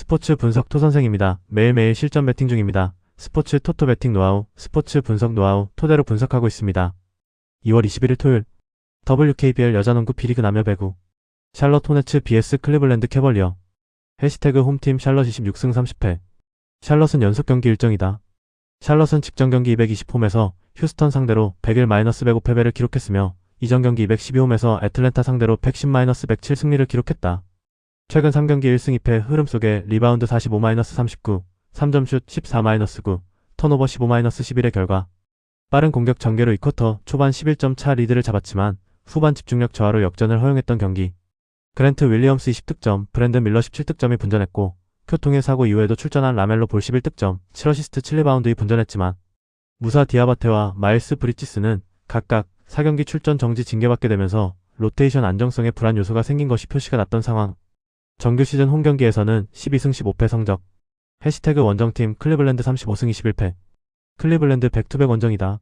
스포츠 분석 토선생입니다. 매일매일 실전 배팅 중입니다. 스포츠 토토 배팅 노하우, 스포츠 분석 노하우 토대로 분석하고 있습니다. 2월 21일 토요일 WKBL 여자농구 B리그 남녀 배구 샬럿 호네츠 vs 클리블랜드 캐벌리어 해시태그 홈팀 샬럿 26승 30패 샬럿은 연속 경기 일정이다. 샬럿은 직전 경기 220홈에서 휴스턴 상대로 101-105 패배를 기록했으며 이전 경기 212홈에서 애틀랜타 상대로 110-107 승리를 기록했다. 최근 3경기 1승 2패 흐름 속에 리바운드 45-39, 3점슛 14-9, 턴오버 15-11의 결과 빠른 공격 전개로 2쿼터 초반 11점 차 리드를 잡았지만 후반 집중력 저하로 역전을 허용했던 경기. 그랜트 윌리엄스 20득점, 브랜든 밀러 17득점이 분전했고 교통의 사고 이후에도 출전한 라멜로 볼 11득점, 7어시스트 7리바운드이 분전했지만 무사 디아바테와 마일스 브리지스는 각각 4경기 출전 정지 징계받게 되면서 로테이션 안정성에 불안 요소가 생긴 것이 표시가 났던 상황. 정규 시즌 홈경기에서는 12승 15패 성적. 해시태그 원정팀 클리블랜드 35승 21패. 클리블랜드 백투백 원정이다.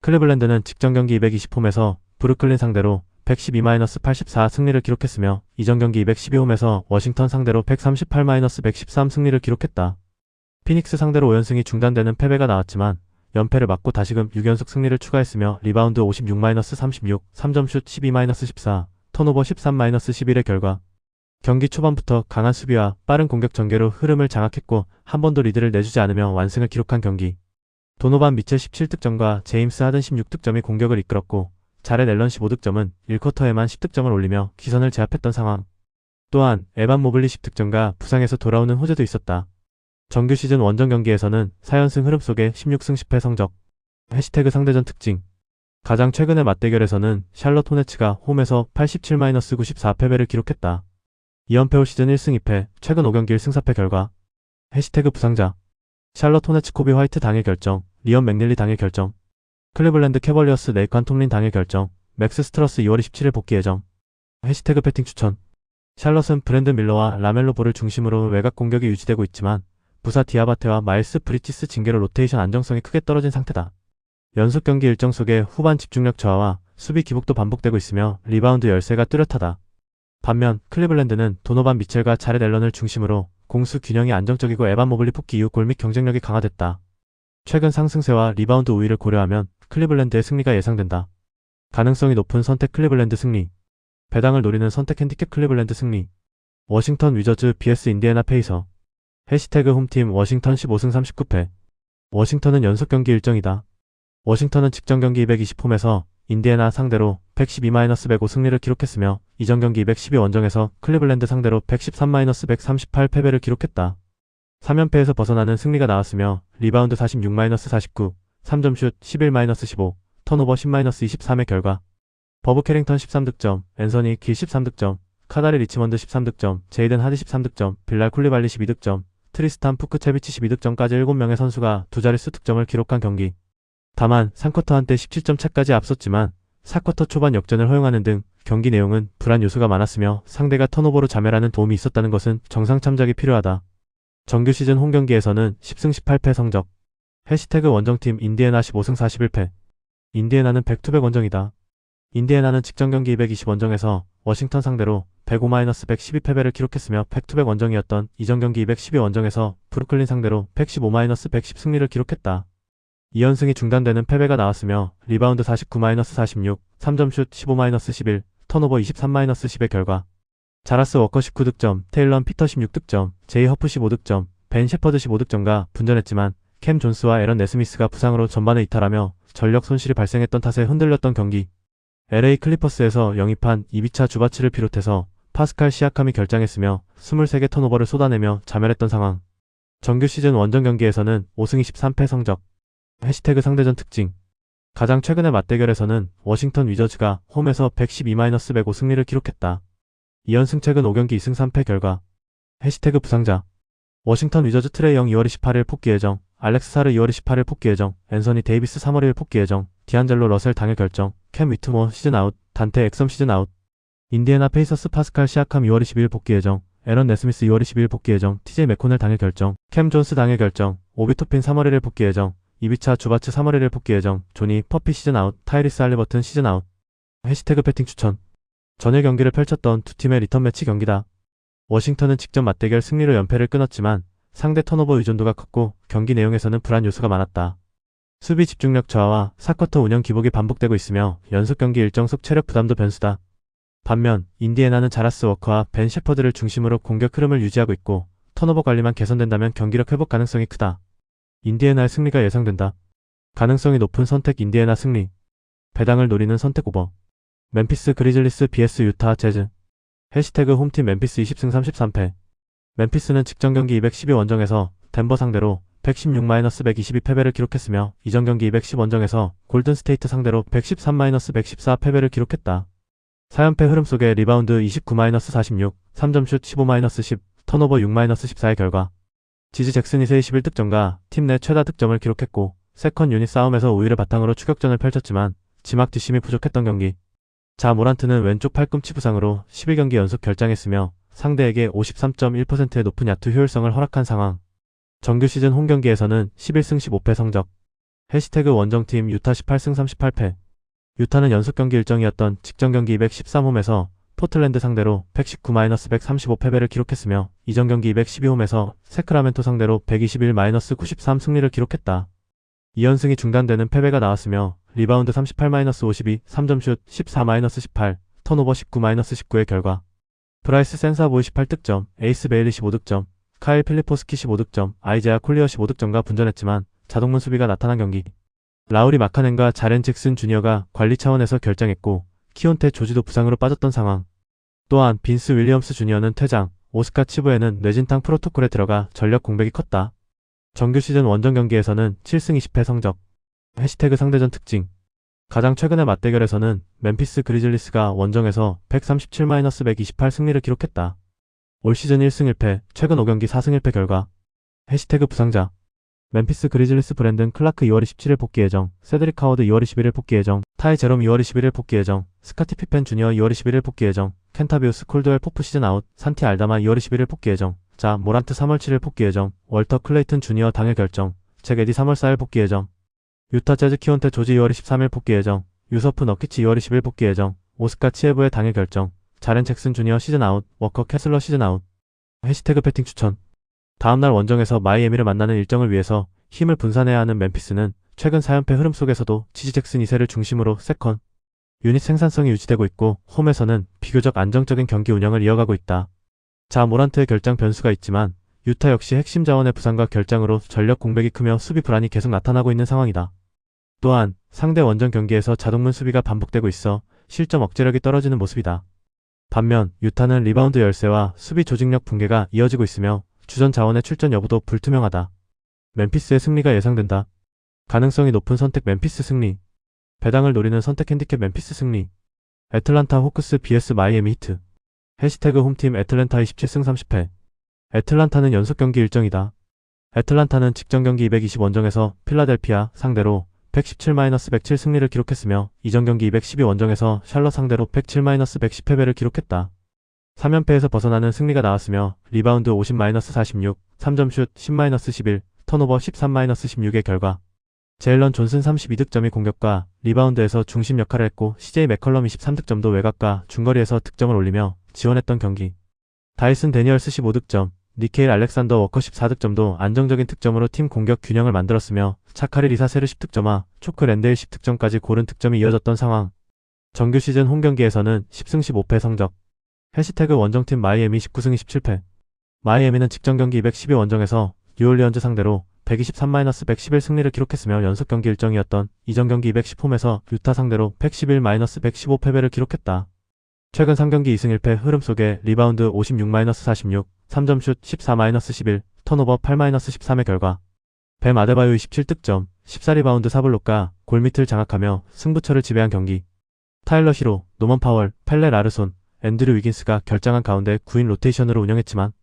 클리블랜드는 직전 경기 220홈에서 브루클린 상대로 112-84 승리를 기록했으며 이전 경기 212홈에서 워싱턴 상대로 138-113 승리를 기록했다. 피닉스 상대로 5연승이 중단되는 패배가 나왔지만 연패를 막고 다시금 6연속 승리를 추가했으며 리바운드 56-36, 3점슛 12-14, 턴오버 13-11의 결과 경기 초반부터 강한 수비와 빠른 공격 전개로 흐름을 장악했고 한 번도 리드를 내주지 않으며 완승을 기록한 경기. 도노반 미첼 17득점과 제임스 하든 16득점이 공격을 이끌었고 자렛 앨런 15득점은 1쿼터에만 10득점을 올리며 기선을 제압했던 상황. 또한 에반 모블리 10득점과 부상에서 돌아오는 호재도 있었다. 정규 시즌 원정 경기에서는 4연승 흐름 속에 16승 10패 성적. 해시태그 상대전 특징. 가장 최근의 맞대결에서는 샬럿 호네츠가 홈에서 87-94 패배를 기록했다. 2연패 올 시즌 1승 2패, 최근 5경기 1승 4패 결과. 해시태그 부상자. 샬럿 호네츠 코비 화이트 당일 결정, 리언 맥닐리 당일 결정. 클리블랜드 캐벌리어스 네이칸 톰린 당일 결정, 맥스 스트러스 2월 27일 복귀 예정. 해시태그 배팅 추천. 샬럿은 브랜든 밀러와 라멜로 볼을 중심으로 외곽 공격이 유지되고 있지만 부사 디아바테와 마일스 브리지스 징계로 로테이션 안정성이 크게 떨어진 상태다. 연속 경기 일정 속에 후반 집중력 저하와 수비 기복도 반복되고 있으며 리바운드 열세가 뚜렷하다. 반면 클리블랜드는 도노반 미첼과 자렛 앨런을 중심으로 공수 균형이 안정적이고 에반 모블리 복귀 이후 골 및 경쟁력이 강화됐다. 최근 상승세와 리바운드 우위를 고려하면 클리블랜드의 승리가 예상된다. 가능성이 높은 선택 클리블랜드 승리. 배당을 노리는 선택 핸디캡 클리블랜드 승리. 워싱턴 위저즈 vs 인디애나 페이서. 해시태그 홈팀 워싱턴 15승 39패. 워싱턴은 연속 경기 일정이다. 워싱턴은 직전 경기 220홈에서 인디애나 상대로 112-105 승리를 기록했으며 이전 경기 212 원정에서 클리블랜드 상대로 113-138 패배를 기록했다. 3연패에서 벗어나는 승리가 나왔으며 리바운드 46-49, 3점슛 11-15, 턴오버 10-23의 결과 버브 캐링턴 13득점, 앤서니 길 13득점, 카다리 리치먼드 13득점, 제이든 하디 13득점, 빌랄 쿨리발리 12득점, 트리스탄 푸크체비치 12득점까지 7명의 선수가 두 자릿수 득점을 기록한 경기. 다만 3쿼터 한때 17점 차까지 앞섰지만 4쿼터 초반 역전을 허용하는 등 경기 내용은 불안 요소가 많았으며 상대가 턴오버로 자멸하는 도움이 있었다는 것은 정상 참작이 필요하다. 정규 시즌 홈경기에서는 10승 18패 성적. 해시태그 원정팀 인디애나 15승 41패. 인디애나는 백투백 원정이다. 인디애나는 직전 경기 220 원정에서 워싱턴 상대로 105-112 패배를 기록했으며 백투백 원정이었던 이전 경기 212 원정에서 브루클린 상대로 115-110 승리를 기록했다. 2연승이 중단되는 패배가 나왔으며 리바운드 49-46, 3점슛 15-11, 턴오버 23-10의 결과 자라스 워커 19득점, 테일런 피터 16득점, 제이 허프 15득점, 벤 셰퍼드 15득점과 분전했지만 캠 존스와 에런 네스미스가 부상으로 전반에 이탈하며 전력 손실이 발생했던 탓에 흔들렸던 경기. LA 클리퍼스에서 영입한 이비차 주바치를 비롯해서 파스칼 시아캄이 결장했으며 23개 턴오버를 쏟아내며 자멸했던 상황. 정규 시즌 원정 경기에서는 5승 23패 성적. 해시태그 상대전 특징. 가장 최근의 맞대결에서는 워싱턴 위저즈가 홈에서 112-105 승리를 기록했다. 2연승 최근 5경기 2승 3패 결과. 해시태그 부상자. 워싱턴 위저즈 트레이 영 2월 28일 복귀 예정, 알렉스 사르 2월 28일 복귀 예정, 앤서니 데이비스 3월 1일 복귀 예정, 디안젤로 러셀 당일 결정, 캠 위트모 시즌 아웃, 단테 엑섬 시즌 아웃. 인디애나 페이서스 파스칼 시아캄 2월 22일 복귀 예정, 에런 네스미스 2월 22일 복귀 예정, TJ 맥코넬 당일 결정, 캠 존스 당일 결정, 오비 토핀 3월 1일 복귀 예정, 이비차 주바츠 3월 1일 복귀 예정, 조니 퍼피 시즌 아웃, 타이리스 할리버튼 시즌 아웃. 해시태그 배팅 추천. 전일 경기를 펼쳤던 두 팀의 리턴 매치 경기다. 워싱턴은 직전 맞대결 승리로 연패를 끊었지만 상대 턴오버 의존도가 컸고 경기 내용에서는 불안 요소가 많았다. 수비 집중력 저하와 4쿼터 운영 기복이 반복되고 있으며 연속 경기 일정 속 체력 부담도 변수다. 반면 인디애나는 자라스 워커와 벤 셰퍼드를 중심으로 공격 흐름을 유지하고 있고 턴오버 관리만 개선된다면 경기력 회복 가능성이 크다. 인디애나의 승리가 예상된다. 가능성이 높은 선택 인디애나 승리. 배당을 노리는 선택 오버. 멤피스 그리즐리스 vs 유타 재즈. 해시태그 홈팀 멤피스 20승 33패. 멤피스는 직전 경기 212 원정에서 덴버 상대로 116-122 패배를 기록했으며 이전 경기 210 원정에서 골든 스테이트 상대로 113-114 패배를 기록했다. 4연패 흐름 속에 리바운드 29-46, 3점슛 15-10, 턴오버 6-14의 결과 지지 잭슨이스의 11득점과 팀 내 최다 득점을 기록했고 세컨 유닛 싸움에서 우위를 바탕으로 추격전을 펼쳤지만 지막 뒷심이 부족했던 경기. 자 모란트는 왼쪽 팔꿈치 부상으로 11경기 연속 결장했으며 상대에게 53.1%의 높은 야투 효율성을 허락한 상황. 정규 시즌 홈경기에서는 11승 15패 성적. 해시태그 원정팀 유타 18승 38패. 유타는 연속 경기 일정이었던 직전 경기 213홈에서 포틀랜드 상대로 119-135 패배를 기록했으며 이전 경기 212홈에서 세크라멘토 상대로 121-93 승리를 기록했다. 2연승이 중단되는 패배가 나왔으며 리바운드 38-52, 3점슛 14-18, 턴오버 19-19의 결과 브라이스 센사보 18득점, 에이스 베일리 15득점, 카일 필리포스키 15득점, 아이제아 콜리어 15득점과 분전했지만 자동문 수비가 나타난 경기. 라우리 마카넨과 자렌 잭슨 주니어가 관리 차원에서 결정했고 키온테 조지도 부상으로 빠졌던 상황. 또한 빈스 윌리엄스 주니어는 퇴장, 오스카 치브에는 뇌진탕 프로토콜에 들어가 전력 공백이 컸다. 정규 시즌 원정 경기에서는 7승 20패 성적. 해시태그 상대전 특징. 가장 최근의 맞대결에서는 멤피스 그리즐리스가 원정에서 137-128 승리를 기록했다. 올 시즌 1승 1패, 최근 5경기 4승 1패 결과. 해시태그 부상자. 멤피스 그리즐리스 브랜든 클라크 2월 27일 복귀 예정, 세드릭 하워드 2월 21일 복귀 예정, 타이 제롬 2월 21일 복귀 예정, 스카티 피펜 주니어 2월 21일 복귀 예정, 켄타비우스 콜드웰 포프 시즌 아웃, 산티 알다마 2월 21일 복귀 예정, 자 모란트 3월 7일 복귀 예정, 월터 클레이튼 주니어 당일 결정, 잭 에디 3월 4일 복귀 예정, 유타 재즈 키온테 조지 2월 23일 복귀 예정, 유서프 너키치 2월 20일 복귀 예정, 오스카 치에브의 당일 결정, 자렌 잭슨 주니어 시즌 아웃, 워커 캐슬러 시즌 아웃. 해시태그 패팅 추천. 다음날 원정에서 마이애미를 만나는 일정을 위해서 힘을 분산해야 하는 멤피스는 최근 4연패 흐름 속에서도 지지 잭슨 2세를 중심으로 세컨 유닛 생산성이 유지되고 있고 홈에서는 비교적 안정적인 경기 운영을 이어가고 있다. 자 모란트의 결장 변수가 있지만 유타 역시 핵심 자원의 부상과 결장으로 전력 공백이 크며 수비 불안이 계속 나타나고 있는 상황이다. 또한 상대 원정 경기에서 자동문 수비가 반복되고 있어 실점 억제력이 떨어지는 모습이다. 반면 유타는 리바운드 열세와 수비 조직력 붕괴가 이어지고 있으며 주전 자원의 출전 여부도 불투명하다. 멤피스의 승리가 예상된다. 가능성이 높은 선택 멤피스 승리. 배당을 노리는 선택 핸디캡 멤피스 승리. 애틀란타 호크스 vs 마이애미 히트. 해시태그 홈팀 애틀랜타 27승 30패. 애틀란타는 연속 경기 일정이다. 애틀란타는 직전 경기 220 원정에서 필라델피아 상대로 117-107 승리를 기록했으며 이전 경기 212 원정에서 샬럿 상대로 107-110 패배를 기록했다. 3연패에서 벗어나는 승리가 나왔으며 리바운드 50-46, 3점슛 10-11, 턴오버 13-16의 결과 제일런 존슨 32득점이 공격과 리바운드에서 중심 역할을 했고 CJ 맥컬럼 23득점도 외곽과 중거리에서 득점을 올리며 지원했던 경기. 다이슨 데니얼스 15득점, 니케일 알렉산더 워커 14득점도 안정적인 득점으로 팀 공격 균형을 만들었으며 차카리 리사세르 10득점과 초크 랜데일 10득점까지 고른 득점이 이어졌던 상황. 정규 시즌 홈경기에서는 10승 15패 성적. 해시태그 원정팀 마이애미 19승 27패. 마이애미는 직전 경기 212 원정에서 뉴올리언즈 상대로 123-111 승리를 기록했으며 연속 경기 일정이었던 이전 경기 210홈에서 유타 상대로 111-115 패배를 기록했다. 최근 3경기 2승 1패 흐름 속에 리바운드 56-46, 3점슛 14-11, 턴오버 8-13의 결과 뱀 아데바요 27득점, 14리바운드 4블록과 골밑을 장악하며 승부처를 지배한 경기. 타일러 히로, 노먼 파월, 펠레 라르손, 앤드류 위긴스가 결장한 가운데 9인 로테이션으로 운영했지만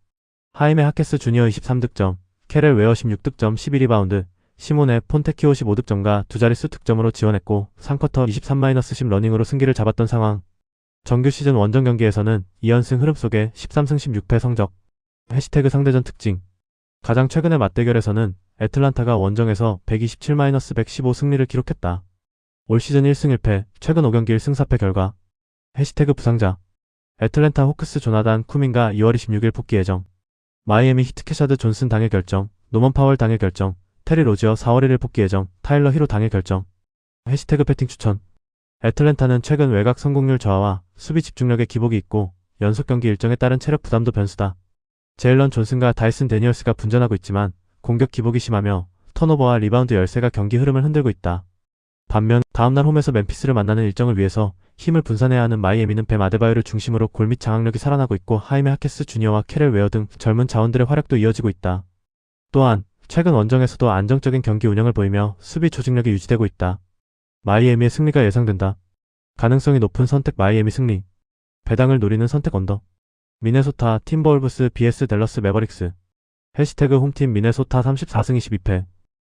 하이메 하케스 주니어 23득점, 캐렐 웨어 16득점 12리바운드, 시모네 폰테키오 15득점과 두 자릿수 득점으로 지원했고 3쿼터 23-10 러닝으로 승기를 잡았던 상황. 정규 시즌 원정 경기에서는 2연승 흐름 속에 13승 16패 성적. 해시태그 상대전 특징. 가장 최근의 맞대결에서는 애틀란타가 원정에서 127-115 승리를 기록했다. 올 시즌 1승 1패, 최근 5경기 1승 4패 결과. 해시태그 부상자. 애틀랜타 호크스 조나단 쿠민가 2월 26일 복귀 예정. 마이애미 히트 캐셔드 존슨 당일 결정. 노먼 파월 당일 결정. 테리 로지어 4월 1일 복귀 예정. 타일러 히로 당일 결정. 해시태그 배팅 추천. 애틀랜타는 최근 외곽 성공률 저하와 수비 집중력에 기복이 있고 연속 경기 일정에 따른 체력 부담도 변수다. 제일런 존슨과 다이슨 데니얼스가 분전하고 있지만 공격 기복이 심하며 턴오버와 리바운드 열세가 경기 흐름을 흔들고 있다. 반면 다음날 홈에서 멤피스를 만나는 일정을 위해서 힘을 분산해야 하는 마이애미는 뱀 아데바요를 중심으로 골밑 장악력이 살아나고 있고 하이메 하케스 주니어와 캐렐 웨어 등 젊은 자원들의 활약도 이어지고 있다. 또한 최근 원정에서도 안정적인 경기 운영을 보이며 수비 조직력이 유지되고 있다. 마이애미의 승리가 예상된다. 가능성이 높은 선택 마이애미 승리. 배당을 노리는 선택 언더. 미네소타 팀버울브스 vs 댈러스 매버릭스. 해시태그 홈팀 미네소타 34승 22패.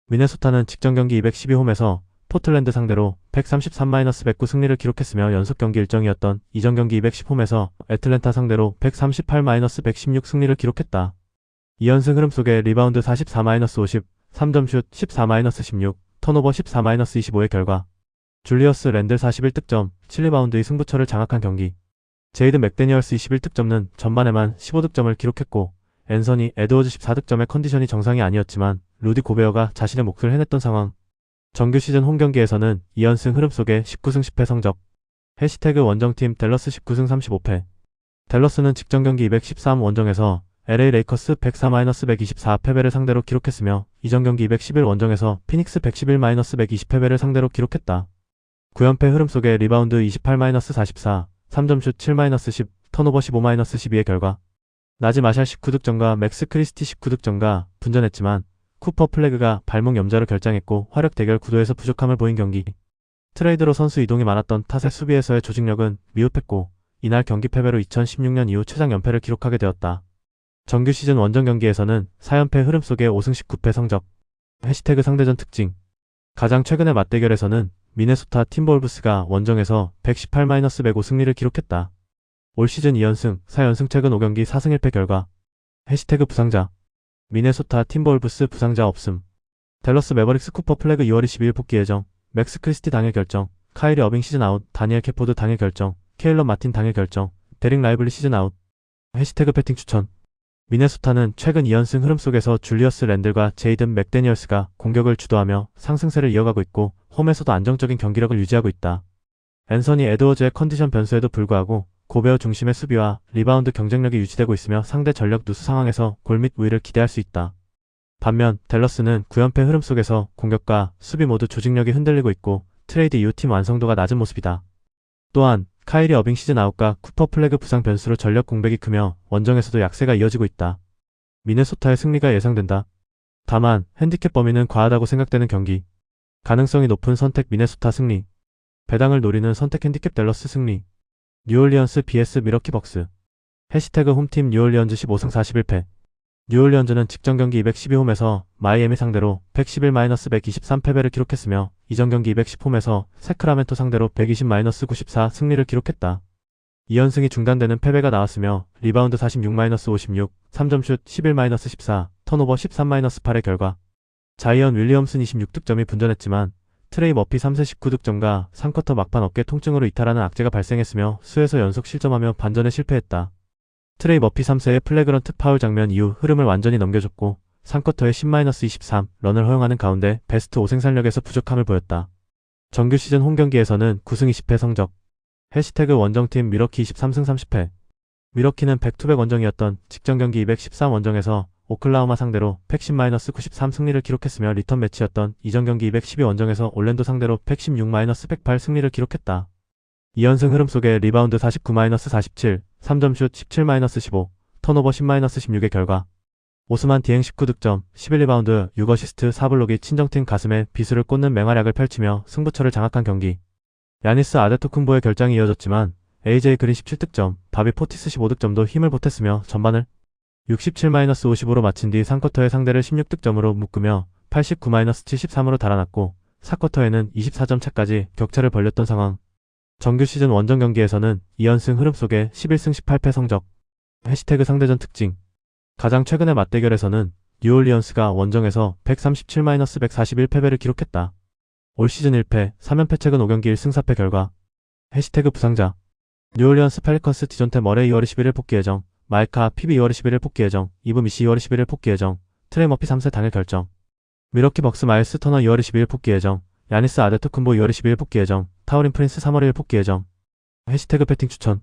미네소타는 직전 경기 212홈에서 포틀랜드 상대로 133-109 승리를 기록했으며 연속 경기 일정이었던 이전 경기 210홈에서 애틀랜타 상대로 138-116 승리를 기록했다. 2연승 흐름 속에 리바운드 44-50, 3점슛 14-16, 턴오버 14-25의 결과 줄리어스 랜들 41득점, 7리바운드의 승부처를 장악한 경기. 제이든 맥데니얼스 21득점은 전반에만 15득점을 기록했고 앤서니 에드워즈 14득점의 컨디션이 정상이 아니었지만 루디 고베어가 자신의 몫을 해냈던 상황. 정규 시즌 홈경기에서는 2연승 흐름 속에 19승 10패 성적. 해시태그 원정팀 댈러스 19승 35패. 댈러스는 직전 경기 213 원정에서 LA 레이커스 104-124 패배를 상대로 기록했으며 이전 경기 211 원정에서 피닉스 111-120 패배를 상대로 기록했다. 9연패 흐름 속에 리바운드 28-44, 3점슛 7-10, 턴오버 15-12의 결과 나지 마샬 19득점과 맥스 크리스티 19득점과 분전했지만 쿠퍼 플래그가 발목 염좌로 결장했고 화력 대결 구도에서 부족함을 보인 경기. 트레이드로 선수 이동이 많았던 탓에 수비에서의 조직력은 미흡했고 이날 경기 패배로 2016년 이후 최장 연패를 기록하게 되었다. 정규 시즌 원정 경기에서는 4연패 흐름 속에 5승 19패 성적. 해시태그 상대전 특징. 가장 최근의 맞대결에서는 미네소타 팀버울브스가 원정에서 118-105 승리를 기록했다. 올 시즌 2연승, 4연승 최근 5경기 4승 1패 결과. 해시태그 부상자. 미네소타 팀버울브스 부상자 없음. 댈러스 매버릭스 쿠퍼 플래그 2월 22일 복귀 예정. 맥스 크리스티 당일 결정. 카이리 어빙 시즌 아웃. 다니엘 캐포드 당일 결정. 케일러 마틴 당일 결정. 데릭 라이블리 시즌 아웃. 해시태그 배팅 추천. 미네소타는 최근 2연승 흐름 속에서 줄리어스 랜들과 제이든 맥데니얼스가 공격을 주도하며 상승세를 이어가고 있고 홈에서도 안정적인 경기력을 유지하고 있다. 앤서니 에드워즈의 컨디션 변수에도 불구하고 고베어 중심의 수비와 리바운드 경쟁력이 유지되고 있으며 상대 전력 누수 상황에서 골밑 우위를 기대할 수 있다. 반면 댈러스는 9연패 흐름 속에서 공격과 수비 모두 조직력이 흔들리고 있고 트레이드 이후 팀 완성도가 낮은 모습이다. 또한 카이리 어빙 시즌 아웃과 쿠퍼 플래그 부상 변수로 전력 공백이 크며 원정에서도 약세가 이어지고 있다. 미네소타의 승리가 예상된다. 다만 핸디캡 범위는 과하다고 생각되는 경기. 가능성이 높은 선택 미네소타 승리. 배당을 노리는 선택 핸디캡 댈러스 승리. 뉴올리언스 vs 미러키 벅스. 해시태그 홈팀 뉴올리언즈 15승 41패. 뉴올리언즈는 직전 경기 212홈에서 마이애미 상대로 111-123 패배를 기록했으며 이전 경기 210홈에서 세크라멘토 상대로 120-94 승리를 기록했다. 2연승이 중단되는 패배가 나왔으며 리바운드 46-56, 3점슛 11-14, 턴오버 13-8의 결과 자이언 윌리엄슨 26득점이 분전했지만 트레이 머피 3세 19득점과 3쿼터 막판 어깨 통증으로 이탈하는 악재가 발생했으며 수에서 연속 실점하며 반전에 실패했다. 트레이 머피 3세의 플래그런트 파울 장면 이후 흐름을 완전히 넘겨줬고 3쿼터에 10-23 런을 허용하는 가운데 베스트 5생산력에서 부족함을 보였다. 정규 시즌 홈경기에서는 9승 20패 성적. 해시태그 원정팀 미러키 23승 30패. 미러키는 백투백 원정이었던 직전 경기 213 원정에서 오클라호마 상대로 110-93 승리를 기록했으며 리턴 매치였던 이전 경기 212 원정에서 올랜도 상대로 116-108 승리를 기록했다. 2연승 흐름 속에 리바운드 49-47, 3점슛 17-15, 턴오버 10-16의 결과 오스만 디엥 19득점, 11리바운드, 6어시스트 4블록이 친정팀 가슴에 비수를 꽂는 맹활약을 펼치며 승부처를 장악한 경기. 야니스 아데토쿤보의 결장이 이어졌지만 AJ 그린 17득점, 바비 포티스 15득점도 힘을 보탰으며 전반을 67-50으로 마친 뒤 3쿼터에 상대를 16득점으로 묶으며 89-73으로 달아났고 4쿼터에는 24점 차까지 격차를 벌렸던 상황. 정규 시즌 원정 경기에서는 2연승 흐름 속에 11승 18패 성적. 해시태그 상대전 특징. 가장 최근의 맞대결에서는 뉴올리언스가 원정에서 137-141 패배를 기록했다. 올 시즌 1패, 3연패 최근 5경기 1승 4패 결과. 해시태그 부상자. 뉴올리언스 펠리컨스 디존테 머레이 2월 21일 복귀 예정, 마이카 피비 2월 21일 복귀 예정, 이브 미시 2월 21일 복귀 예정, 트레이 머피 3세 당일 결정. 미러키 벅스 마일스 터너 2월 22일 복귀 예정, 야니스 아데토쿤보 2월 22일 복귀 예정, 타우린 프린스 3월 1일 복귀 예정. 해시태그 배팅 추천.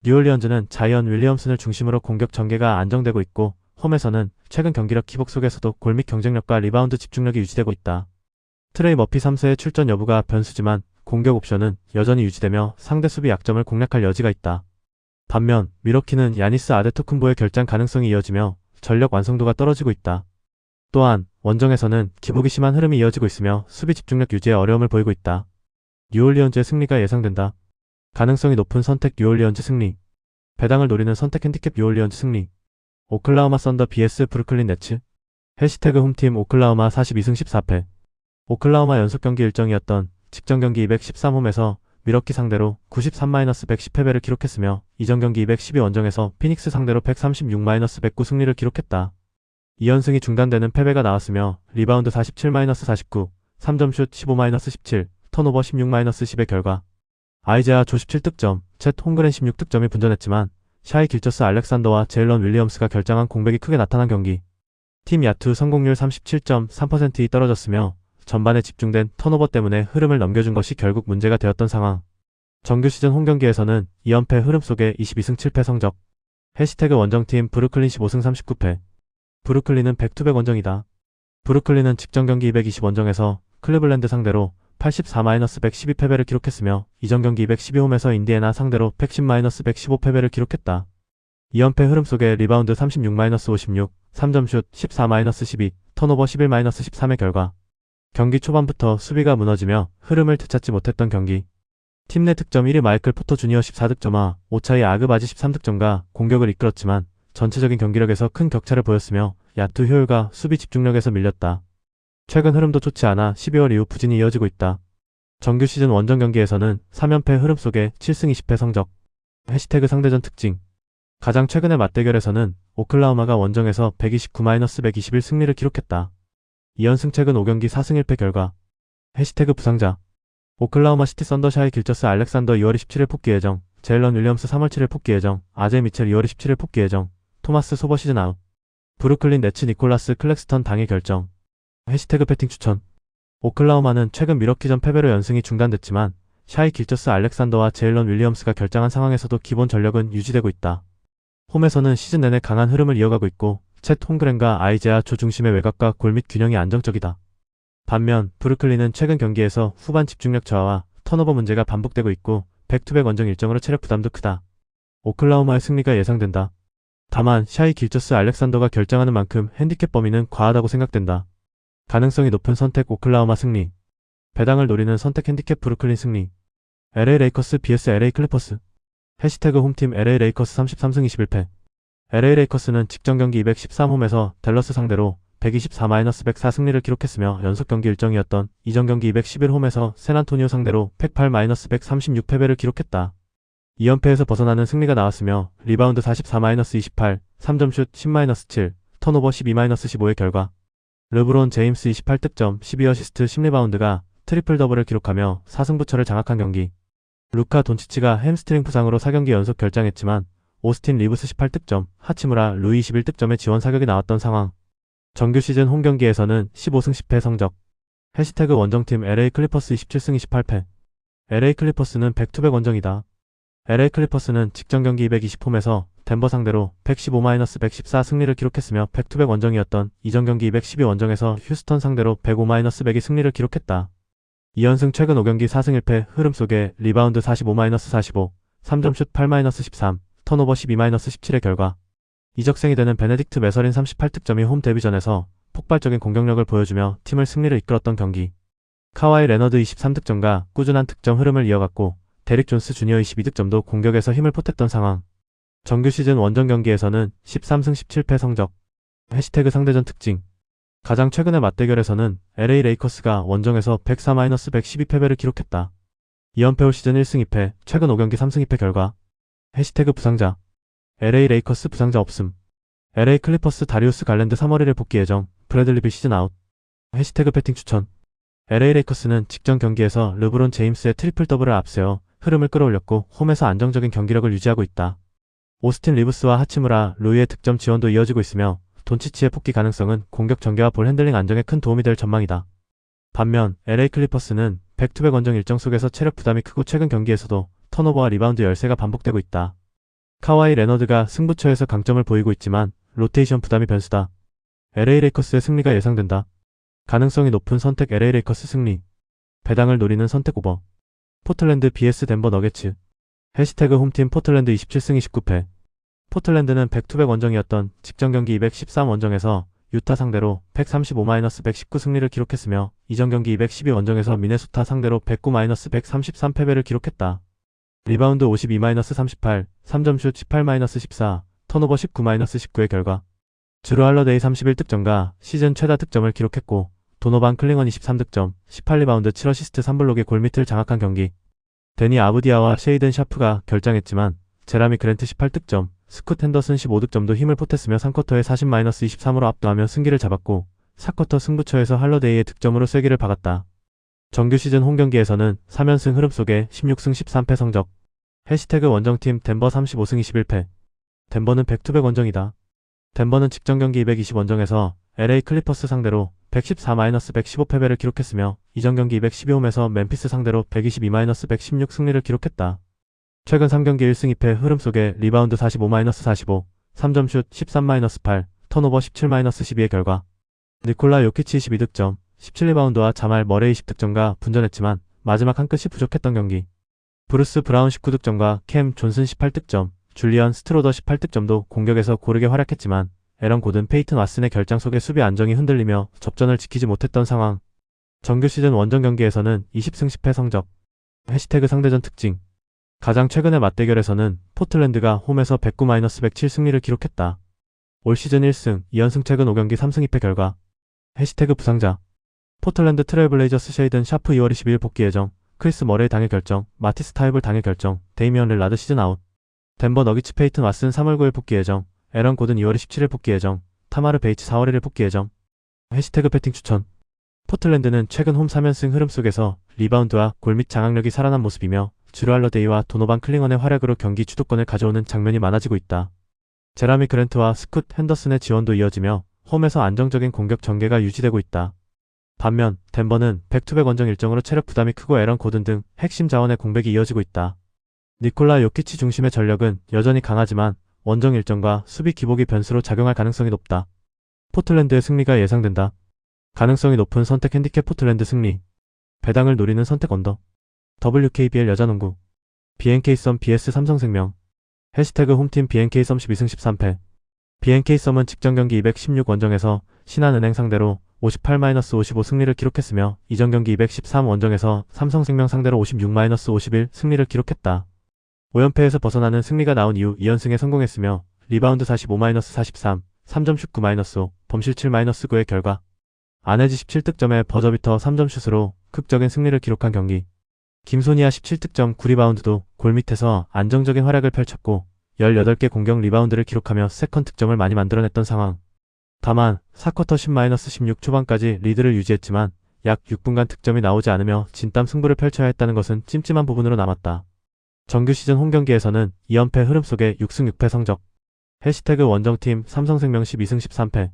뉴올리언즈는 자이언 윌리엄슨을 중심으로 공격 전개가 안정되고 있고, 홈에서는 최근 경기력 기복 속에서도 골 및 경쟁력과 리바운드 집중력이 유지되고 있다. 트레이 머피 3세의 출전 여부가 변수지만 공격 옵션은 여전히 유지되며 상대 수비 약점을 공략할 여지가 있다. 반면 미러키는 야니스 아데토쿤보의 결장 가능성이 이어지며 전력 완성도가 떨어지고 있다. 또한 원정에서는 기복이 심한 흐름이 이어지고 있으며 수비 집중력 유지에 어려움을 보이고 있다. 뉴올리언즈의 승리가 예상된다. 가능성이 높은 선택 뉴올리언즈 승리. 배당을 노리는 선택 핸디캡 뉴올리언즈 승리. 오클라호마 썬더 vs 브루클린 네츠. 해시태그 홈팀 오클라호마 42승 14패. 오클라호마 연속 경기 일정이었던 직전 경기 213홈에서 미러키 상대로 93-110패배를 기록했으며 이전 경기 212 원정에서 피닉스 상대로 136-109 승리를 기록했다. 2연승이 중단되는 패배가 나왔으며 리바운드 47-49, 3점슛 15-17, 턴오버 16-10의 결과 아이제아 조 17득점, 챗 홍그렌 16득점이 분전했지만 샤이 길저스 알렉산더와 제일런 윌리엄스가 결장한 공백이 크게 나타난 경기. 팀 야투 성공률 37.3%이 떨어졌으며 전반에 집중된 턴오버 때문에 흐름을 넘겨준 것이 결국 문제가 되었던 상황. 정규 시즌 홈경기에서는 2연패 흐름 속에 22승 7패 성적. 해시태그 원정팀 브루클린 15승 39패. 브루클린은 백투백 원정이다. 브루클린은 직전 경기 220 원정에서 클리블랜드 상대로 84-112패배를 기록했으며 이전 경기 212홈에서 인디애나 상대로 110-115패배를 기록했다. 2연패 흐름 속에 리바운드 36-56, 3점슛 14-12, 턴오버 11-13의 결과 경기 초반부터 수비가 무너지며 흐름을 되찾지 못했던 경기. 팀 내 득점 1위 마이클 포터 주니어 14득점과 오차이 아그바지 13득점과 공격을 이끌었지만 전체적인 경기력에서 큰 격차를 보였으며 야투 효율과 수비 집중력에서 밀렸다. 최근 흐름도 좋지 않아 12월 이후 부진이 이어지고 있다. 정규 시즌 원정 경기에서는 3연패 흐름 속에 7승 20패 성적. 해시태그 상대전 특징. 가장 최근의 맞대결에서는 오클라호마가 원정에서 129-121 승리를 기록했다. 2연승 최근 5경기 4승 1패 결과. 해시태그 부상자. 오클라호마 시티 썬더샤이 길저스 알렉산더 2월 27일 복귀 예정, 제일런 윌리엄스 3월 7일 복귀 예정, 아제 미첼 2월 27일 복귀 예정, 토마스 소버 시즌 아웃. 브루클린 네츠 니콜라스 클렉스턴 당일 결정. 해시태그 배팅 추천. 오클라호마는 최근 미러키전 패배로 연승이 중단됐지만 샤이 길저스 알렉산더와 제일런 윌리엄스가 결장한 상황에서도 기본 전력은 유지되고 있다. 홈에서는 시즌 내내 강한 흐름을 이어가고 있고 챗 홍그렌과 아이제아 조 중심의 외곽과 골 및 균형이 안정적이다. 반면 브루클린은 최근 경기에서 후반 집중력 저하와 턴오버 문제가 반복되고 있고 백투백 원정 일정으로 체력 부담도 크다. 오클라호마의 승리가 예상된다. 다만 샤이 길저스 알렉산더가 결장하는 만큼 핸디캡 범위는 과하다고 생각된다. 가능성이 높은 선택 오클라호마 승리. 배당을 노리는 선택 핸디캡 브루클린 승리. LA 레이커스 vs LA 클리퍼스. 해시태그 홈팀 LA 레이커스 33승 21패. LA 레이커스는 직전 경기 213홈에서 댈러스 상대로 124-104 승리를 기록했으며 연속 경기 일정이었던 이전 경기 211홈에서 샌안토니오 상대로 108-136패배를 기록했다. 2연패에서 벗어나는 승리가 나왔으며 리바운드 44-28, 3점슛 10-7, 턴오버 12-15의 결과 르브론 제임스 28득점, 12어시스트 10리바운드가 트리플 더블을 기록하며 4승부처를 장악한 경기. 루카 돈치치가 햄스트링 부상으로 4경기 연속 결장했지만 오스틴 리브스 18득점, 하치무라 루이 21득점의 지원 사격이 나왔던 상황. 정규 시즌 홈 경기에서는 15승 10패 성적. 해시태그 원정팀 LA 클리퍼스 27승 28패. LA 클리퍼스는 백투백 원정이다. LA 클리퍼스는 직전 경기 220홈에서 덴버 상대로 115-114 승리를 기록했으며 백투백 원정이었던 이전 경기 212 원정에서 휴스턴 상대로 105-102 승리를 기록했다. 2연승 최근 5경기 4승 1패 흐름 속에 리바운드 45-45, 3점슛 8-13, 턴오버 12-17의 결과 이적생이 되는 베네딕트 메서린 38득점이 홈 데뷔전에서 폭발적인 공격력을 보여주며 팀을 승리를 이끌었던 경기. 카와이 레너드 23득점과 꾸준한 득점 흐름을 이어갔고 데릭 존스 주니어 22득점도 공격에서 힘을 보탰던 상황. 정규 시즌 원정 경기에서는 13승 17패 성적. 해시태그 상대전 특징. 가장 최근의 맞대결에서는 LA 레이커스가 원정에서 104-112패배를 기록했다. 2연패 올 시즌 1승 2패, 최근 5경기 3승 2패 결과. 해시태그 부상자. LA 레이커스 부상자 없음. LA 클리퍼스 다리우스 갈랜드 3월 1일 복귀 예정, 브래들리 빌 시즌 아웃. 해시태그 배팅 추천. LA 레이커스는 직전 경기에서 르브론 제임스의 트리플 더블을 앞세워 흐름을 끌어올렸고 홈에서 안정적인 경기력을 유지하고 있다. 오스틴 리브스와 하치무라, 루이의 득점 지원도 이어지고 있으며 돈치치의 복귀 가능성은 공격 전개와 볼 핸들링 안정에 큰 도움이 될 전망이다. 반면 LA 클리퍼스는 백투백 원정 일정 속에서 체력 부담이 크고 최근 경기에서도 턴오버와 리바운드 열세가 반복되고 있다. 카와이 레너드가 승부처에서 강점을 보이고 있지만 로테이션 부담이 변수다. LA 레이커스의 승리가 예상된다. 가능성이 높은 선택 LA 레이커스 승리. 배당을 노리는 선택 오버. 포틀랜드 vs 덴버 너게츠. 해시태그 홈팀 포틀랜드 27승 29패. 포틀랜드는 백투백 원정이었던 직전 경기 213 원정에서 유타 상대로 135-119 승리를 기록했으며 이전 경기 212 원정에서 미네소타 상대로 109-133 패배를 기록했다. 리바운드 52-38, 3점슛 18-14, 턴오버 19-19의 결과 주루 할러데이 31득점과 시즌 최다 득점을 기록했고 도노반 클링언 23득점, 18리바운드 7어시스트 3블록의 골밑을 장악한 경기. 데니 아브디아와 셰이든 샤프가 결장했지만 제라미 그랜트 18득점, 스콧 핸더슨 15득점도 힘을 보탰으며 3쿼터에 40-23으로 압도하며 승기를 잡았고 4쿼터 승부처에서 할러데이의 득점으로 쐐기를 박았다. 정규 시즌 홈경기에서는 3연승 흐름 속에 16승 13패 성적. 해시태그 원정팀 덴버 35승 21패. 덴버는 백투백 원정이다. 덴버는 직전 경기 220 원정에서 LA 클리퍼스 상대로 114-115 패배를 기록했으며 이전 경기 212홈에서 멤피스 상대로 122-116 승리를 기록했다. 최근 3경기 1승 2패 흐름 속에 리바운드 45-45, 3점슛 13-8, 턴오버 17-12의 결과 니콜라 요키치 22득점, 17리바운드와 자말 머레이 10득점과 분전했지만 마지막 한 끗이 부족했던 경기. 브루스 브라운 19득점과 캠 존슨 18득점, 줄리언 스트로더 18득점도 공격에서 고르게 활약했지만 에런 고든 페이튼 왓슨의 결장 속에 수비 안정이 흔들리며 접전을 지키지 못했던 상황. 정규 시즌 원정 경기에서는 20승 10패 성적. 해시태그 상대전 특징. 가장 최근의 맞대결에서는 포틀랜드가 홈에서 109-107 승리를 기록했다. 올 시즌 1승, 2연승 최근 5경기 3승 2패 결과. 해시태그 부상자. 포틀랜드 트레일블레이저스 셰이든 샤프 2월 22일 복귀 예정, 크리스 머레이 당일 결정, 마티스 타이블 당일 결정, 데이미언 릴라드 시즌 아웃. 덴버 너기츠 페이튼 왓슨 3월 9일 복귀 예정, 에런 고든 2월 17일 복귀 예정, 타마르 베이츠 4월 1일 복귀 예정. 해시태그 배팅 추천. 포틀랜드는 최근 홈 3연승 흐름 속에서 리바운드와 골밑 장악력이 살아난 모습이며 주루 할러데이와 도노반 클링언의 활약으로 경기 주도권을 가져오는 장면이 많아지고 있다. 제라미 그랜트와 스콧 핸더슨의 지원도 이어지며 홈에서 안정적인 공격 전개가 유지되고 있다. 반면 덴버는 백투백 원정 일정으로 체력 부담이 크고 에런 고든 등 핵심 자원의 공백이 이어지고 있다. 니콜라 요키치 중심의 전력은 여전히 강하지만 원정 일정과 수비 기복이 변수로 작용할 가능성이 높다. 포틀랜드의 승리가 예상된다. 가능성이 높은 선택 핸디캡 포틀랜드 승리. 배당을 노리는 선택 언더. WKBL 여자농구. BNK썸 vs 삼성생명. 해시태그 홈팀 BNK썸 12승 13패. BNK썸은 직전 경기 216 원정에서 신한은행 상대로 58-55 승리를 기록했으며 이전 경기 213 원정에서 삼성생명 상대로 56-51 승리를 기록했다. 5연패에서 벗어나는 승리가 나온 이후 2연승에 성공했으며 리바운드 45-43, 3점슛 9-5, 범실 7-9의 결과 안혜지 17득점에 버저비터 3점슛으로 극적인 승리를 기록한 경기. 김소니아 17득점 9리바운드도 골밑에서 안정적인 활약을 펼쳤고 18개 공격 리바운드를 기록하며 세컨 득점을 많이 만들어냈던 상황. 다만 4쿼터 10-16 초반까지 리드를 유지했지만 약 6분간 득점이 나오지 않으며 진땀 승부를 펼쳐야 했다는 것은 찜찜한 부분으로 남았다. 정규 시즌 홈경기에서는 2연패 흐름 속에 6승 6패 성적. 해시태그 원정팀 삼성생명 12승 13패.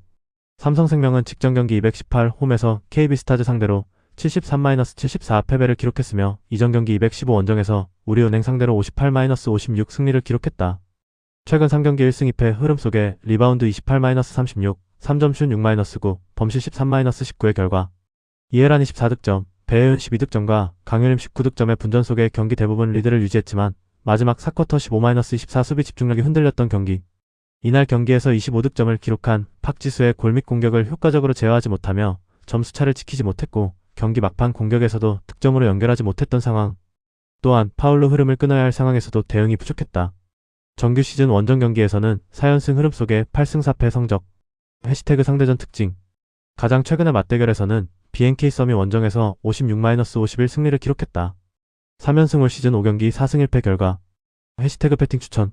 삼성생명은 직전 경기 218 홈에서 KB스타즈 상대로 73-74 패배를 기록했으며 이전 경기 215 원정에서 우리은행 상대로 58-56 승리를 기록했다. 최근 3경기 1승 2패 흐름 속에 리바운드 28-36, 3점슛 6-9, 범실 13-19의 결과 이해란 24득점, 배혜은 12득점과 강유림 19득점의 분전 속에 경기 대부분 리드를 유지했지만 마지막 4쿼터 15-24 수비 집중력이 흔들렸던 경기. 이날 경기에서 25득점을 기록한 박지수의 골밑 공격을 효과적으로 제어하지 못하며 점수차를 지키지 못했고 경기 막판 공격에서도 득점으로 연결하지 못했던 상황. 또한 파울로 흐름을 끊어야 할 상황에서도 대응이 부족했다. 정규 시즌 원정 경기에서는 4연승 흐름 속에 8승 4패 성적. 해시태그 상대전 특징. 가장 최근의 맞대결에서는 BNK썸이 원정에서 56-51 승리를 기록했다. 3연승 올 시즌 5경기 4승 1패 결과. 해시태그 배팅 추천.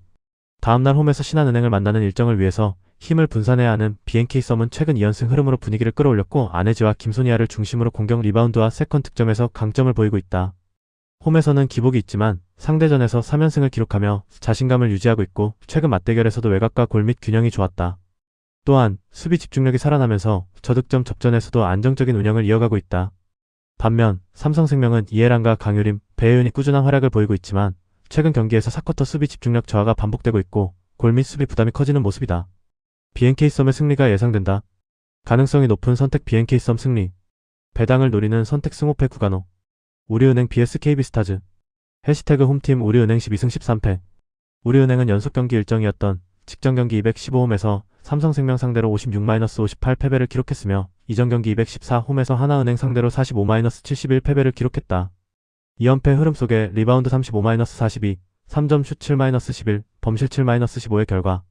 다음날 홈에서 신한은행을 만나는 일정을 위해서 힘을 분산해야 하는 BNK썸은 최근 2연승 흐름으로 분위기를 끌어올렸고 안혜지와 김소니아를 중심으로 공격 리바운드와 세컨 득점에서 강점을 보이고 있다. 홈에서는 기복이 있지만 상대전에서 3연승을 기록하며 자신감을 유지하고 있고 최근 맞대결에서도 외곽과 골 및 균형이 좋았다. 또한 수비 집중력이 살아나면서 저득점 접전에서도 안정적인 운영을 이어가고 있다. 반면 삼성생명은 이해란과 강유림, 배혜윤이 꾸준한 활약을 보이고 있지만 최근 경기에서 4쿼터 수비 집중력 저하가 반복되고 있고 골 및 수비 부담이 커지는 모습이다. BNK썸의 승리가 예상된다. 가능성이 높은 선택 BNK썸 승리. 배당을 노리는 선택 승호패 구간호. 우리은행 vs KB스타즈. 해시태그 홈팀 우리은행 12승 13패. 우리은행은 연속 경기 일정이었던 직전 경기 215홈에서 삼성생명 상대로 56-58 패배를 기록했으며 이전 경기 214홈에서 하나은행 상대로 45-71 패배를 기록했다. 2연패 흐름 속에 리바운드 35-42, 3점 슛 7-11, 범실 7-15의 결과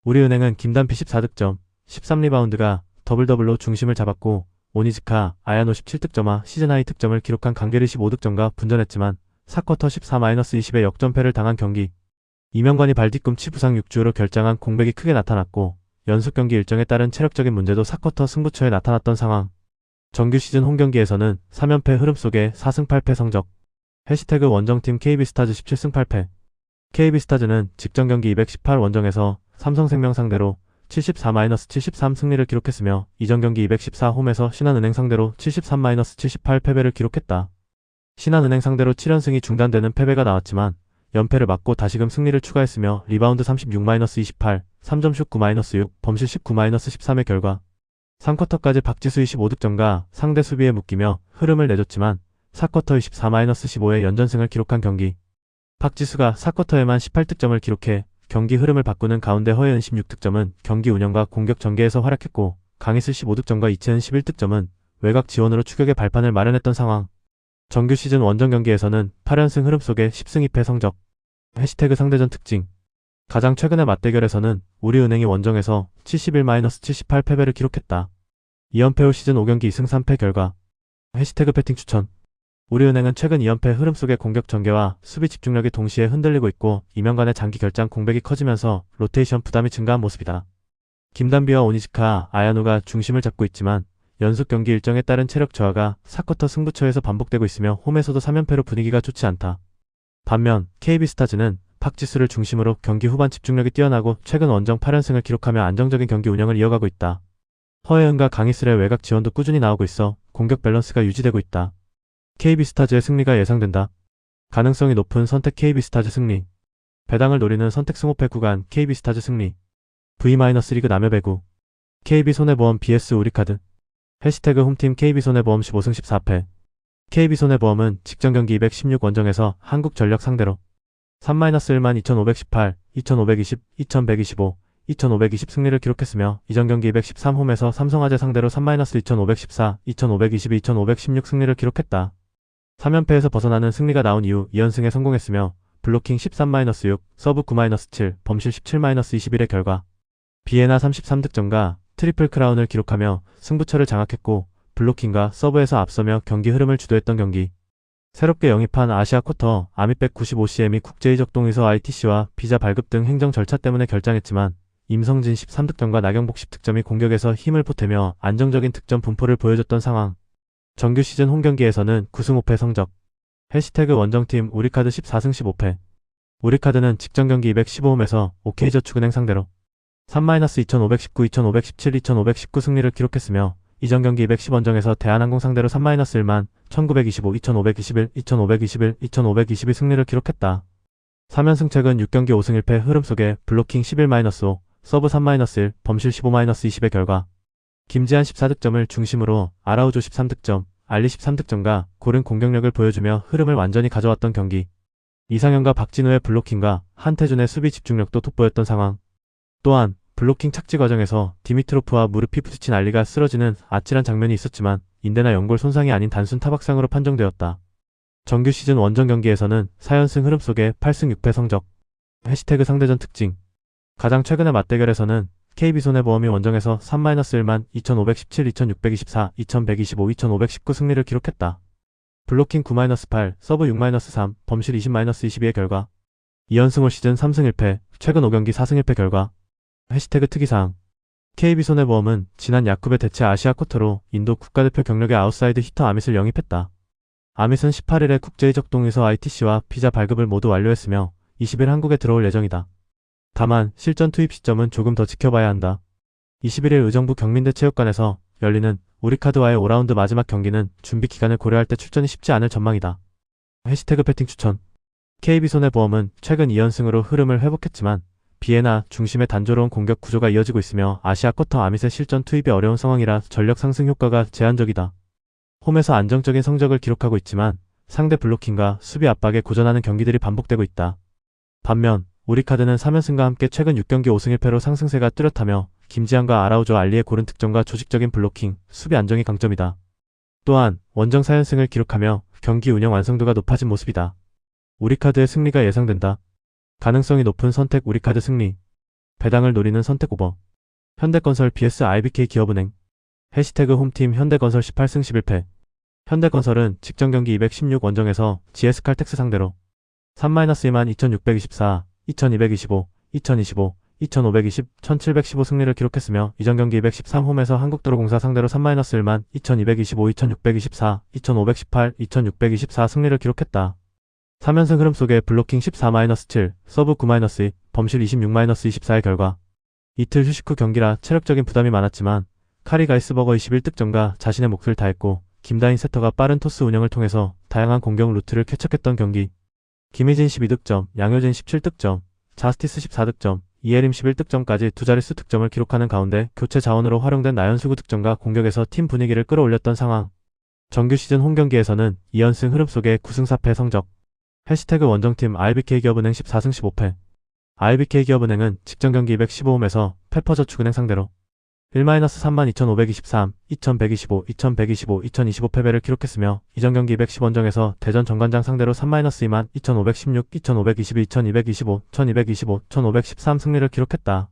우리은행은 김단피 14득점, 13리바운드가 더블더블로 중심을 잡았고 오니즈카, 아야노 17득점과 시즌하이 득점을 기록한 강계리 15득점과 분전했지만 4쿼터 14-20의 역전패를 당한 경기. 이명관이 발뒤꿈치 부상 6주로 결장한 공백이 크게 나타났고 연속 경기 일정에 따른 체력적인 문제도 4쿼터 승부처에 나타났던 상황. 정규 시즌 홈경기에서는 3연패 흐름 속에 4승 8패 성적. 해시태그 원정팀 KB스타즈 17승 8패. KB스타즈는 직전 경기 218 원정에서 삼성생명 상대로 74-73 승리를 기록했으며 이전 경기 214홈에서 신한은행 상대로 73-78 패배를 기록했다. 신한은행 상대로 7연승이 중단되는 패배가 나왔지만 연패를 막고 다시금 승리를 추가했으며 리바운드 36-28, 3점 슛 9-6, 범실 19-13의 결과 3쿼터까지 박지수 25득점과 상대 수비에 묶이며 흐름을 내줬지만 4쿼터 24-15의 연전승을 기록한 경기. 박지수가 4쿼터에만 18득점을 기록해 경기 흐름을 바꾸는 가운데 허예은 16득점은 경기 운영과 공격 전개에서 활약했고 강희슬 15득점과 이채은 11득점은 외곽 지원으로 추격의 발판을 마련했던 상황. 정규 시즌 원정 경기에서는 8연승 흐름 속에 10승 2패 성적. 해시태그 상대전 특징. 가장 최근의 맞대결에서는 우리은행이 원정에서 71-78 패배를 기록했다. 2연패 후 시즌 5경기 2승 3패 결과. 해시태그 배팅 추천. 우리은행은 최근 2연패 흐름 속의 공격 전개와 수비 집중력이 동시에 흔들리고 있고 이명관의 장기 결장 공백이 커지면서 로테이션 부담이 증가한 모습이다. 김단비와 오니지카, 아야누가 중심을 잡고 있지만 연속 경기 일정에 따른 체력 저하가 4쿼터 승부처에서 반복되고 있으며 홈에서도 3연패로 분위기가 좋지 않다. 반면 KB스타즈는 박지수를 중심으로 경기 후반 집중력이 뛰어나고 최근 원정 8연승을 기록하며 안정적인 경기 운영을 이어가고 있다. 허예은과 강희슬의 외곽 지원도 꾸준히 나오고 있어 공격 밸런스가 유지되고 있다. KB스타즈의 승리가 예상된다. 가능성이 높은 선택 KB스타즈 승리. 배당을 노리는 선택 승호패 구간 KB스타즈 승리. V-리그 남여배구. KB손해보험 vs 우리카드. 해시태그 홈팀 KB손해보험 15승 14패. KB손해보험은 직전 경기 216 원정에서 한국전력 상대로 3-1만 2518, 2520, 2125, 2520 승리를 기록했으며 이전 경기 213홈에서 삼성화재 상대로 3-2514, 2522, 2516 승리를 기록했다. 3연패에서 벗어나는 승리가 나온 이후 2연승에 성공했으며 블로킹 13-6, 서브 9-7, 범실 17-21의 결과 비에나 33득점과 트리플 크라운을 기록하며 승부처를 장악했고 블로킹과 서브에서 앞서며 경기 흐름을 주도했던 경기. 새롭게 영입한 아시아 쿼터 아미백 95CM이 국제이적동의서 ITC와 비자 발급 등 행정 절차 때문에 결장했지만 임성진 13득점과 나경복 10득점이 공격에서 힘을 보태며 안정적인 득점 분포를 보여줬던 상황. 정규 시즌 홈경기에서는 9승 5패 성적. 해시태그 원정팀 우리카드 14승 15패. 우리카드는 직전 경기 215홈에서 OK저축은행 상대로 3-2519, 2517, 2519 승리를 기록했으며 이전 경기 210원정에서 대한항공 상대로 3-1만 1925, 2521, 2521, 2522 승리를 기록했다. 3연승 최근 6경기 5승 1패 흐름 속에 블로킹 11-5, 서브 3-1, 범실 15-20의 결과 김지한 14득점을 중심으로 아라우조 13득점, 알리 13득점과 고른 공격력을 보여주며 흐름을 완전히 가져왔던 경기. 이상현과 박진우의 블로킹과 한태준의 수비 집중력도 돋보였던 상황. 또한 블로킹 착지 과정에서 디미트로프와 무릎이 부딪힌 알리가 쓰러지는 아찔한 장면이 있었지만 인대나 연골 손상이 아닌 단순 타박상으로 판정되었다. 정규 시즌 원정 경기에서는 4연승 흐름 속에 8승 6패 성적. 해시태그 상대전 특징. 가장 최근의 맞대결에서는 KB손해보험이 원정에서 3-1만 2517, 2624, 2125, 2519 승리를 기록했다. 블로킹 9-8, 서브 6-3, 범실 20-22의 결과 2연승 올 시즌 3승 1패, 최근 5경기 4승 1패 결과. 해시태그 특이사항. KB손해보험은 지난 야쿠베 대체 아시아 쿼터로 인도 국가대표 경력의 아웃사이드 히터 아밋을 영입했다. 아밋은 18일에 국제이적 동의서 ITC와 비자 발급을 모두 완료했으며 20일 한국에 들어올 예정이다. 다만 실전 투입 시점은 조금 더 지켜봐야 한다. 21일 의정부 경민대체육관에서 열리는 우리카드와의 5라운드 마지막 경기는 준비 기간을 고려할 때 출전이 쉽지 않을 전망이다. 해시태그 배팅 추천. KB손해보험은 최근 2연승으로 흐름을 회복했지만 비에나 중심의 단조로운 공격 구조가 이어지고 있으며 아시아 쿼터 아밋의 실전 투입이 어려운 상황이라 전력 상승 효과가 제한적이다. 홈에서 안정적인 성적을 기록하고 있지만 상대 블로킹과 수비 압박에 고전하는 경기들이 반복되고 있다. 반면 우리카드는 3연승과 함께 최근 6경기 5승 1패로 상승세가 뚜렷하며 김지한과 아라우조 알리의 고른 득점과 조직적인 블로킹, 수비 안정이 강점이다. 또한 원정 4연승을 기록하며 경기 운영 완성도가 높아진 모습이다. 우리카드의 승리가 예상된다. 가능성이 높은 선택 우리카드 승리. 배당을 노리는 선택 오버. 현대건설 vs IBK 기업은행. 해시태그 홈팀 현대건설 18승 11패. 현대건설은 직전 경기 216 원정에서 GS칼텍스 상대로 3-2만 2624, 2225, 2025, 2520, 1715 승리를 기록했으며 이전 경기 213 홈에서 한국도로공사 상대로 3-1만 2225, 2624, 2518, 2624 승리를 기록했다. 3연승 흐름 속에 블로킹 14-7, 서브 9-2, 범실 26-24의 결과 이틀 휴식 후 경기라 체력적인 부담이 많았지만 카리 가이스버거 21득점과 자신의 몫을 다했고 김다인 세터가 빠른 토스 운영을 통해서 다양한 공격 루트를 쾌척했던 경기. 김희진 12득점, 양효진 17득점, 자스티스 14득점, 이예림 11득점까지 두 자릿수 득점을 기록하는 가운데 교체 자원으로 활용된 나연수구 득점과 공격에서 팀 분위기를 끌어올렸던 상황. 정규 시즌 홈 경기에서는 2연승 흐름 속에 9승 4패 성적. 해시태그 원정팀 IBK 기업은행 14승 15패. IBK 기업은행은 직전 경기 215홈에서 페퍼저축은행 상대로 1-32,523, 2,125, 2,125, 2,025 패배를 기록했으며 이전 경기 210 원정에서 대전 정관장 상대로 3-2만 2,516, 2,522, 2,225, 1,225, 1,513 승리를 기록했다.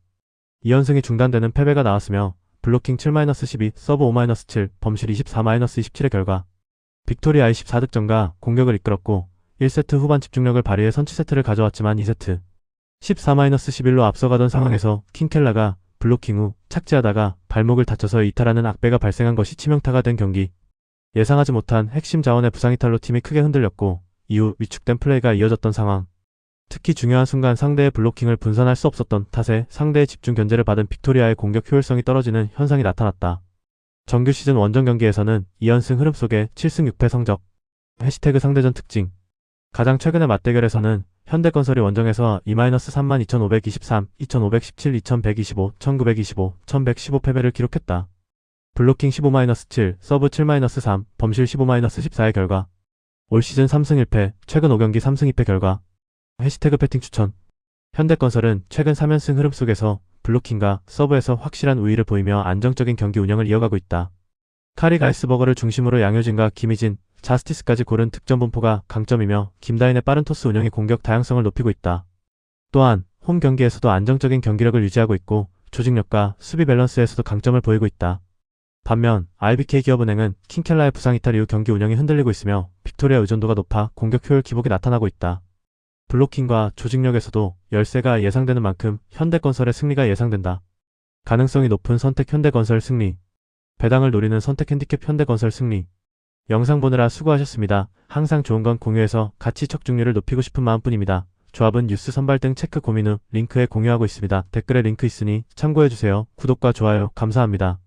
2연승이 중단되는 패배가 나왔으며 블로킹 7-12, 서브 5-7, 범실 24-27의 결과 빅토리아 24득점과 공격을 이끌었고 1세트 후반 집중력을 발휘해 선취 세트를 가져왔지만 2세트 14-11로 앞서가던 상황에서 킹켈라가 블로킹 후 착지하다가 발목을 다쳐서 이탈하는 악배가 발생한 것이 치명타가 된 경기. 예상하지 못한 핵심 자원의 부상 이탈로 팀이 크게 흔들렸고 이후 위축된 플레이가 이어졌던 상황. 특히 중요한 순간 상대의 블로킹을 분산할 수 없었던 탓에 상대의 집중 견제를 받은 빅토리아의 공격 효율성이 떨어지는 현상이 나타났다. 정규 시즌 원정 경기에서는 2연승 흐름 속에 7승 6패 성적. 해시태그 상대전 특징. 가장 최근의 맞대결에서는 현대건설이 원정에서 2-32,523, 2,517, 2,125, 1,925, 1,115 패배를 기록했다. 블로킹 15-7, 서브 7-3, 범실 15-14의 결과 올 시즌 3승 1패, 최근 5경기 3승 2패 결과. 해시태그 배팅 추천. 현대건설은 최근 3연승 흐름 속에서 블로킹과 서브에서 확실한 우위를 보이며 안정적인 경기 운영을 이어가고 있다. 카리 가이스버거를 중심으로 양효진과 김희진, 자스티스까지 고른 득점 분포가 강점이며 김다인의 빠른 토스 운영이 공격 다양성을 높이고 있다. 또한 홈 경기에서도 안정적인 경기력을 유지하고 있고 조직력과 수비 밸런스에서도 강점을 보이고 있다. 반면 IBK 기업은행은 킹켈라의 부상 이탈 이후 경기 운영이 흔들리고 있으며 빅토리아 의존도가 높아 공격 효율 기복이 나타나고 있다. 블로킹과 조직력에서도 열세가 예상되는 만큼 현대건설의 승리가 예상된다. 가능성이 높은 선택 현대건설 승리. 배당을 노리는 선택 핸디캡 현대건설 승리. 영상 보느라 수고하셨습니다. 항상 좋은 건 공유해서 가치 척중률을 높이고 싶은 마음뿐입니다. 조합은 뉴스 선발 등 체크 고민 후 링크에 공유하고 있습니다. 댓글에 링크 있으니 참고해주세요. 구독과 좋아요 감사합니다.